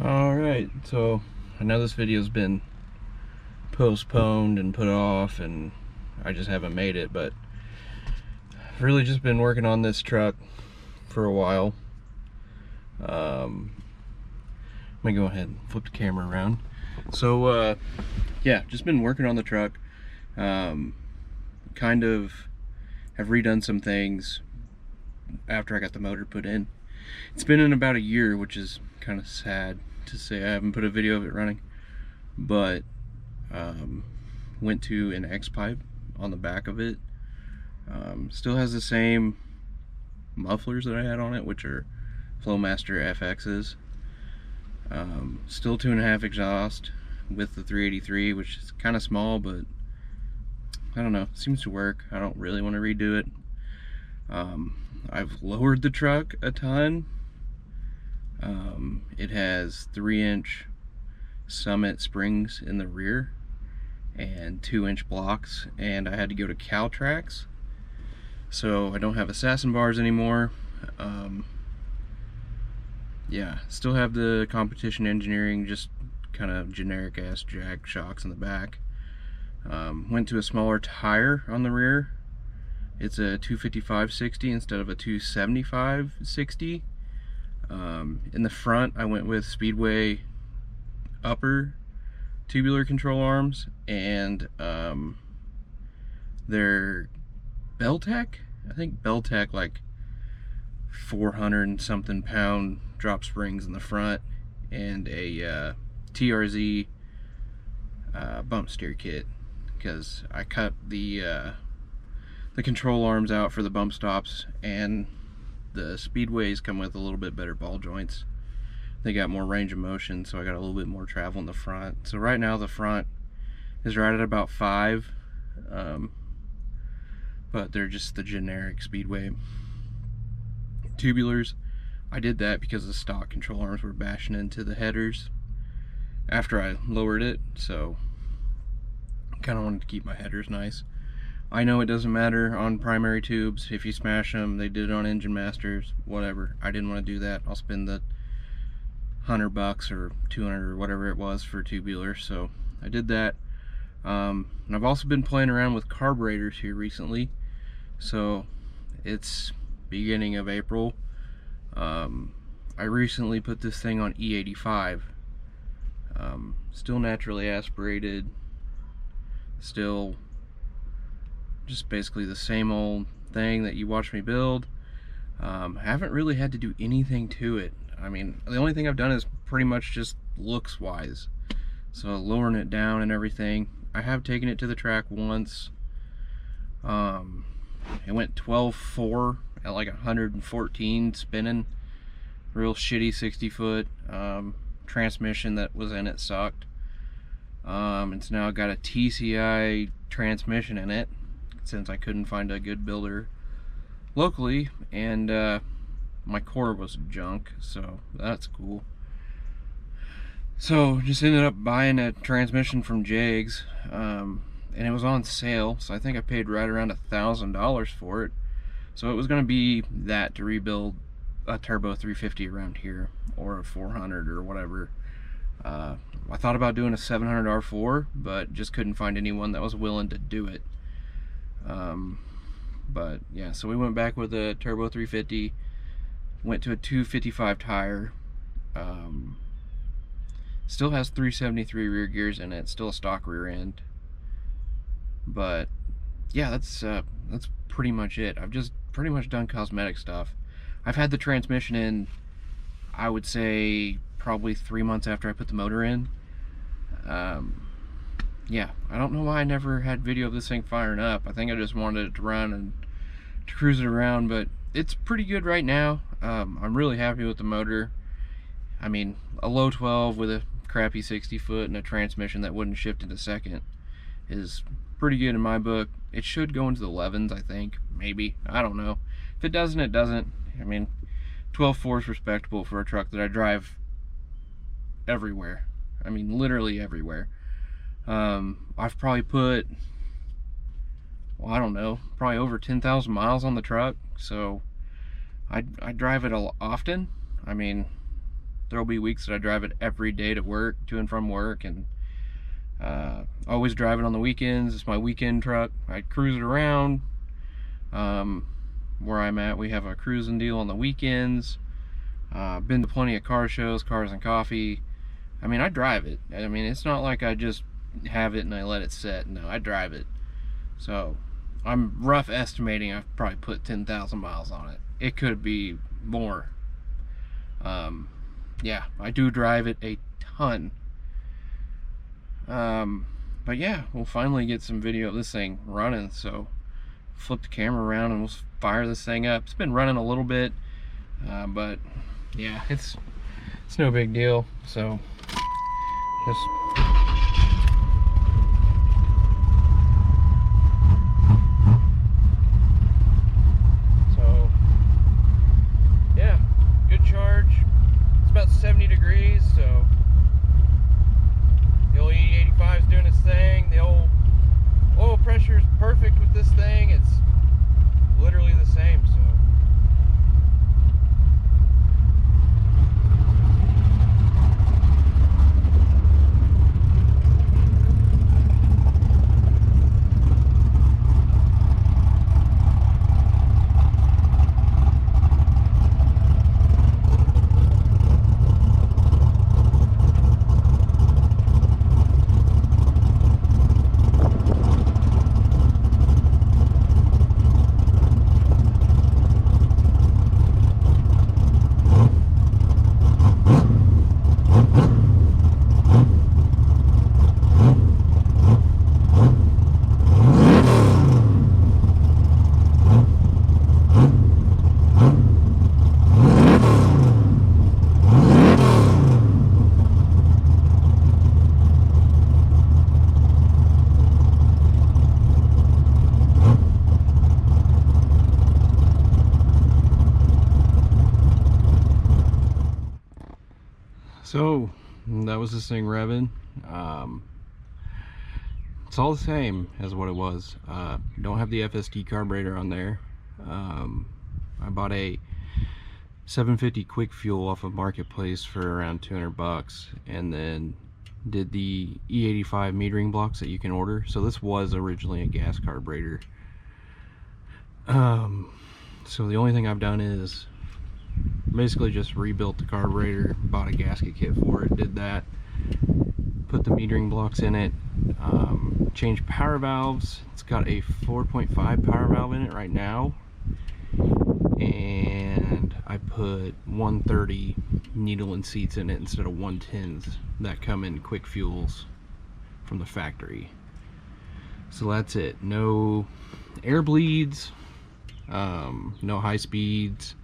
Alright, so I know this video's been postponed and put off and I just haven't made it, but I've really just been working on this truck for a while. Let me go ahead and flip the camera around. So yeah, just been working on the truck. Kind of have redone some things after I got the motor put in. It's been in about a year, which is kind of sad to say. I haven't put a video of it running, but went to an X pipe on the back of it. Still has the same mufflers that I had on it, which are Flowmaster FX's. Still 2.5 exhaust with the 383, which is kind of small, but I don't know, seems to work. I don't really want to redo it. I've lowered the truck a ton. It has 3-inch Summit springs in the rear and 2-inch blocks, and I had to go to Caltrax, so I don't have assassin bars anymore. Yeah, still have the competition engineering, just kind of generic ass jack shocks in the back. Went to a smaller tire on the rear. It's a 255/60 instead of a 275/60. In the front, I went with Speedway upper tubular control arms, and they're Beltec. I think Beltec, like 400 and something pound drop springs in the front, and a TRZ bump steer kit, because I cut the control arms out for the bump stops, and the Speedways come with a little bit better ball joints. They got more range of motion, so I got a little bit more travel in the front. So right now the front is right at about 5, but they're just the generic Speedway tubulars. I did that because the stock control arms were bashing into the headers after I lowered it, so kind of wanted to keep my headers nice. I know it doesn't matter on primary tubes if you smash them. They did it on Engine Masters, whatever. I didn't want to do that. I'll spend the $100 or 200 or whatever it was for tubular, so I did that. And I've also been playing around with carburetors here recently. So it's beginning of April. I recently put this thing on E85. Still naturally aspirated, still just basically the same old thing that you watch me build. Haven't really had to do anything to it. I mean, the only thing I've done is pretty much just looks wise, so lowering it down and everything. I have taken it to the track once. It went 12.4 at like 114 spinning, real shitty 60-foot. Transmission that was in it sucked. It's now got a TCI transmission in it, since I couldn't find a good builder locally, and my core was junk, so that's cool. So just ended up buying a transmission from Jags, and it was on sale, so I think I paid right around $1,000 for it. So it was going to be that to rebuild a turbo 350 around here, or a 400 or whatever. I thought about doing a 700 R4, but just couldn't find anyone that was willing to do it. But yeah, so we went back with a turbo 350, went to a 255 tire. Still has 373 rear gears in it, still a stock rear end. But yeah, that's pretty much it. I've just pretty much done cosmetic stuff. I've had the transmission in, I would say, probably 3 months after I put the motor in. Yeah, I don't know why I never had video of this thing firing up. I think I just wanted it to run and to cruise it around, but it's pretty good right now. I'm really happy with the motor. I mean, a low 12 with a crappy 60-foot and a transmission that wouldn't shift into second is pretty good in my book. It should go into the 11s, I think. Maybe. I don't know. If it doesn't, it doesn't. I mean, 12.4 is respectable for a truck that I drive everywhere. I mean, literally everywhere. I've probably put, well, I don't know, probably over 10,000 miles on the truck, so I drive it often. I mean, there'll be weeks that I drive it every day to work, to and from work, and always drive it on the weekends. It's my weekend truck. I cruise it around. Where I'm at, we have a cruising deal on the weekends. Been to plenty of car shows, Cars and Coffee. I mean, I drive it. I mean, it's not like I just have it and I let it sit. No, I drive it. So I'm rough estimating I've probably put 10,000 miles on it. It could be more. Yeah, I do drive it a ton. But yeah, we'll finally get some video of this thing running. So flip the camera around and we'll fire this thing up. It's been running a little bit, but yeah, it's no big deal. So just yeah, good charge. It's about 70 degrees, so the old E85 is doing its thing. The old oil pressure is perfect with this thing. It's literally the same, so. So that was this thing revving. It's all the same as what it was. Don't have the FSD carburetor on there. I bought a 750 quick fuel off of Marketplace for around 200 bucks, and then did the E85 metering blocks that you can order. So this was originally a gas carburetor. So the only thing I've done is basically just rebuilt the carburetor, bought a gasket kit for it, did that, put the metering blocks in it, changed power valves. It's got a 4.5 power valve in it right now, and I put 130 needle and seats in it instead of 110s that come in quick fuels from the factory. So that's it. No air bleeds, no high speeds,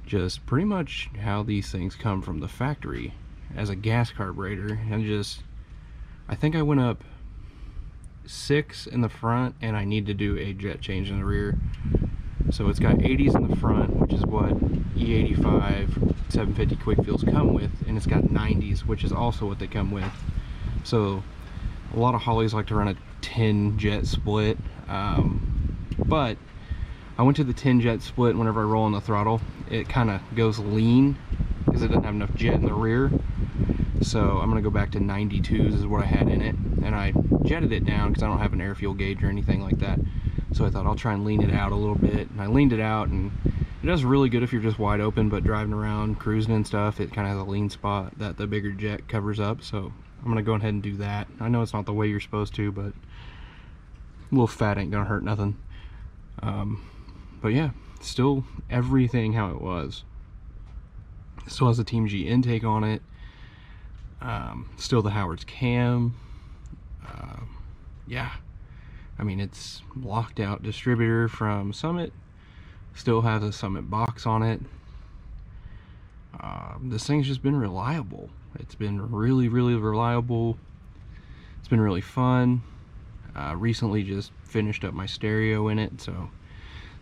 just pretty much how these things come from the factory as a gas carburetor. And just, I think I went up 6 in the front, and I need to do a jet change in the rear. So it's got 80s in the front, which is what E85 750 quick fuels come with, and it's got 90s, which is also what they come with. So a lot of Hollies like to run a 10 jet split, but I went to the 10 jet split. Whenever I roll on the throttle, it kind of goes lean because it doesn't have enough jet in the rear. So I'm gonna go back to 92s is what I had in it, and I jetted it down because I don't have an air fuel gauge or anything like that. So I thought I'll try and lean it out a little bit, and I leaned it out, and it does really good if you're just wide open, but driving around, cruising and stuff, it kind of has a lean spot that the bigger jet covers up. So I'm gonna go ahead and do that. I know it's not the way you're supposed to, but a little fat ain't gonna hurt nothing. But yeah, still everything how it was. Still has a Team G intake on it. Still the Howard's cam. Yeah, I mean, it's locked out distributor from Summit. Still has a Summit box on it. This thing's just been reliable. It's been really, really reliable. It's been really fun. Recently just finished up my stereo in it, so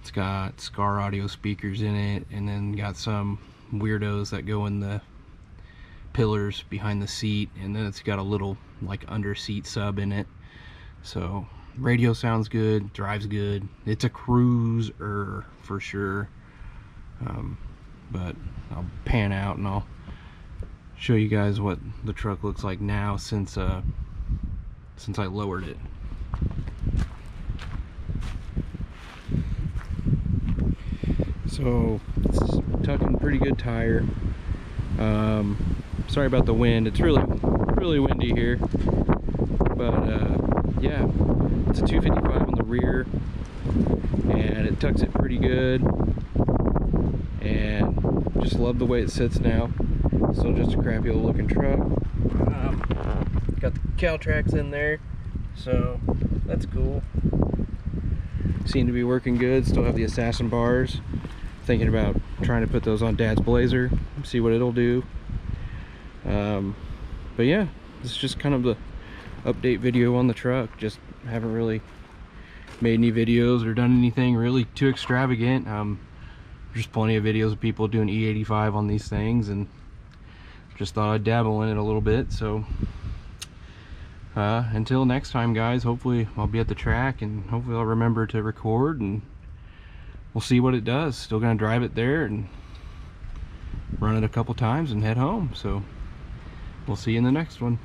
it's got Scar audio speakers in it, and then got some weirdos that go in the pillars behind the seat, and then it's got a little like under seat sub in it. So radio sounds good, drives good. It's a cruiser for sure. but I'll pan out and I'll show you guys what the truck looks like now since I lowered it. So it's tucking pretty good tire. Sorry about the wind. It's really windy here, but yeah, it's a 255 on the rear, and it tucks it pretty good, and just love the way it sits now. Still just a crappy old looking truck. Got the cow tracks in there, so that's cool. Seem to be working good. Still have the assassin bars. Thinking about trying to put those on Dad's Blazer, see what it'll do. But yeah, this is just kind of the update video on the truck. Just haven't really made any videos or done anything really too extravagant. There's plenty of videos of people doing E85 on these things, and just thought I'd dabble in it a little bit. So until next time, guys, hopefully I'll be at the track, and hopefully I'll remember to record, and we'll see what it does. Still gonna drive it there and run it a couple times and head home. So we'll see you in the next one.